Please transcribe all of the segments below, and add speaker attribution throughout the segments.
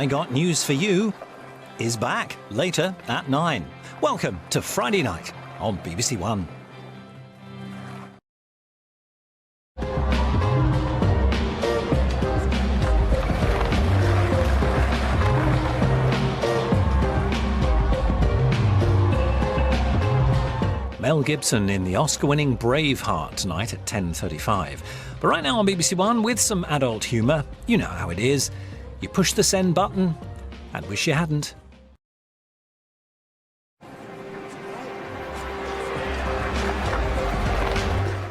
Speaker 1: I Got News for You is back later at 9. Welcome to Friday Night on BBC One. Mel Gibson in the Oscar-winning Braveheart tonight at 10:35. But right now on BBC One, with some adult humour, you know how it is. You push the send button and wish you hadn't.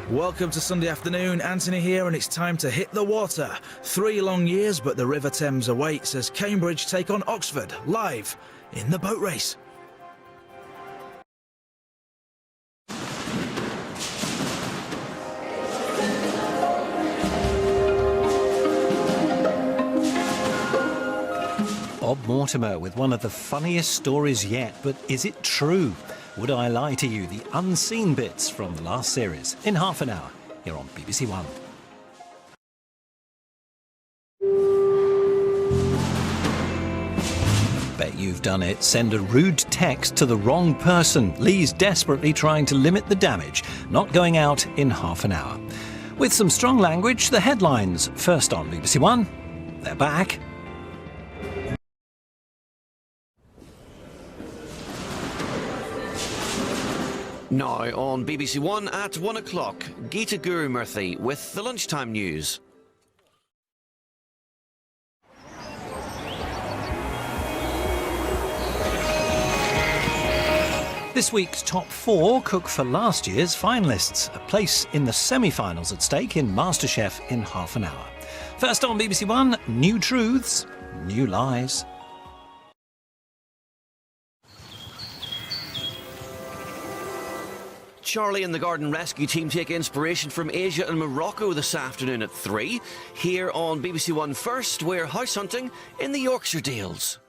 Speaker 2: Welcome to Sunday afternoon, Anthony here, and it's time to hit the water. 3 long years, but the River Thames awaits as Cambridge take on Oxford, live in the boat race.
Speaker 1: Bob Mortimer with one of the funniest stories yet, but is it true? Would I lie to you? The unseen bits from the last series in half an hour here on BBC One. Bet you've done it. Send a rude text to the wrong person. Lee's desperately trying to limit the damage, not going out in half an hour. With some strong language, the headlines first on BBC One. They're back.
Speaker 3: Now on BBC One at 1 o'clock, Geeta Gurumurthy with the lunchtime news.
Speaker 1: This week's top 4 cook for last year's finalists. A place in the semi-finals at stake in MasterChef in half an hour. First on BBC One, new truths, new lies.
Speaker 3: Charlie and the Garden Rescue Team take inspiration from Asia and Morocco this afternoon at 3. Here on BBC One first, we're house hunting in the Yorkshire Dales.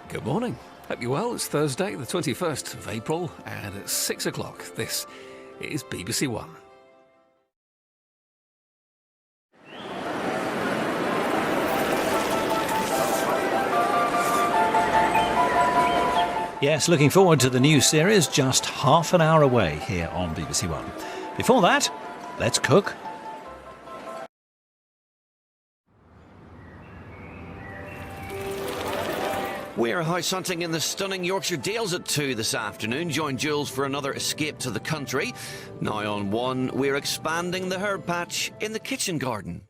Speaker 4: Good morning. Hope you're well. It's Thursday, the 21st of April, and it's 6 o'clock. This is BBC One.
Speaker 1: Yes, looking forward to the new series, just half an hour away here on BBC One. Before that, let's cook.
Speaker 3: We're house hunting in the stunning Yorkshire Dales at 2 this afternoon. Join Jules for another escape to the country. Now on 1, we're expanding the herb patch in the kitchen garden.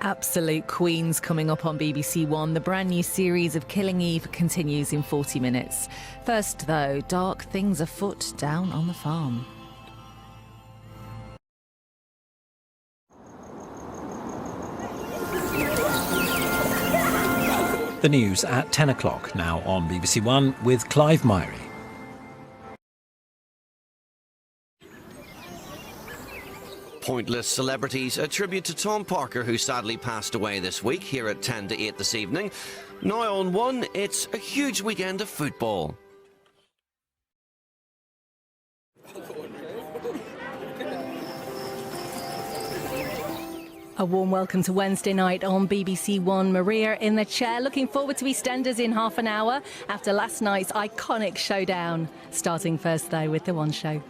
Speaker 5: Absolute Queens coming up on BBC One. The brand new series of Killing Eve continues in 40 minutes. First, though, dark things afoot down on the farm.
Speaker 1: The news at 10 o'clock now on BBC One with Clive Myrie.
Speaker 3: Pointless Celebrities, a tribute to Tom Parker, who sadly passed away this week, here at 10 to 8 this evening. Now on 1, it's a huge weekend of football.
Speaker 5: A warm welcome to Wednesday night on BBC One. Maria in the chair, looking forward to EastEnders in half an hour after last night's iconic showdown. Starting first, though, with the One Show.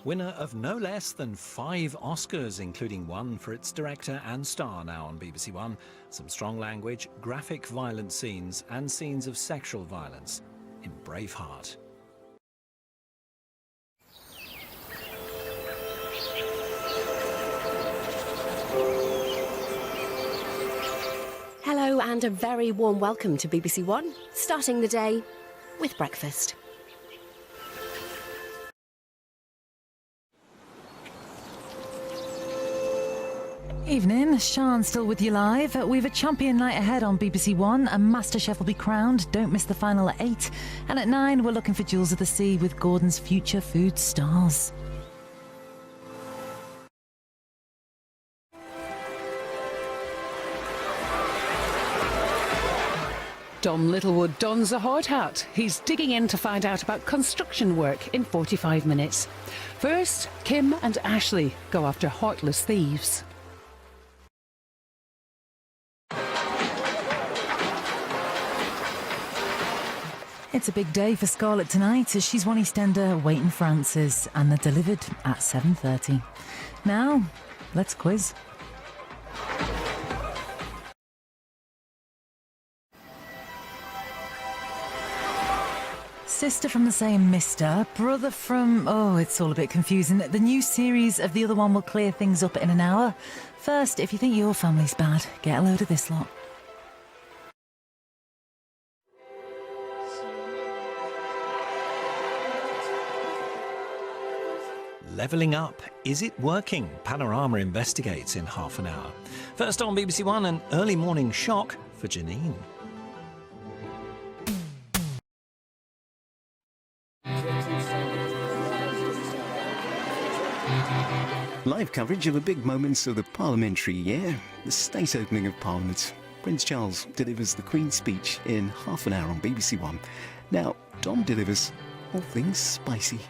Speaker 1: Winner of no less than 5 Oscars, including 1 for its director and star, now on BBC One. Some strong language, graphic violent scenes and scenes of sexual violence in Braveheart.
Speaker 6: Hello and a very warm welcome to BBC One, starting the day with breakfast.
Speaker 7: Evening, Sian still with you live. We've a champion night ahead on BBC One. A Master Chef will be crowned. Don't miss the final at 8. And at 9, we're looking for Jewels of the Sea with Gordon's future food stars.
Speaker 8: Dom Littlewood dons a hard hat. He's digging in to find out about construction work in 45 minutes. First, Kim and Ashley go after heartless thieves.
Speaker 7: It's a big day for Scarlett tonight as she's won EastEnder Waiting Francis and they're delivered at 7:30. Now, let's quiz. Sister from the same mister, brother from... Oh, it's all a bit confusing. The new series of the other one will clear things up in an hour. First, if you think your family's bad, get a load of this lot.
Speaker 1: Levelling up. Is it working? Panorama investigates in half an hour. First on BBC One, an early morning shock for Janine.
Speaker 9: Live coverage of the big moments of the parliamentary year, the state opening of Parliament. Prince Charles delivers the Queen's speech in half an hour on BBC One. Now, Dom delivers all things spicy.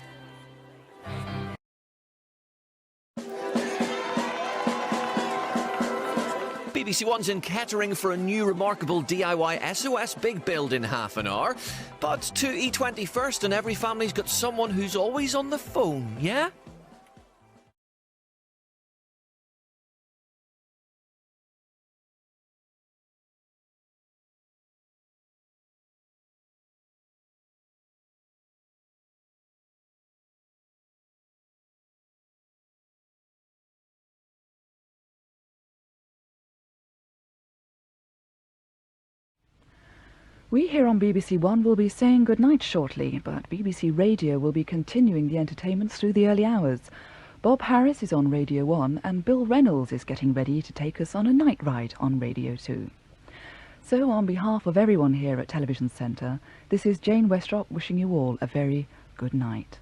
Speaker 3: BBC One's in Kettering for a new remarkable DIY SOS big build in half an hour. But to E20 first, and every family's got someone who's always on the phone, yeah?
Speaker 10: We here on BBC One will be saying goodnight shortly, but BBC Radio will be continuing the entertainments through the early hours. Bob Harris is on Radio 1 and Bill Reynolds is getting ready to take us on a night ride on Radio 2. So on behalf of everyone here at Television Centre, this is Jane Westrop wishing you all a very good night.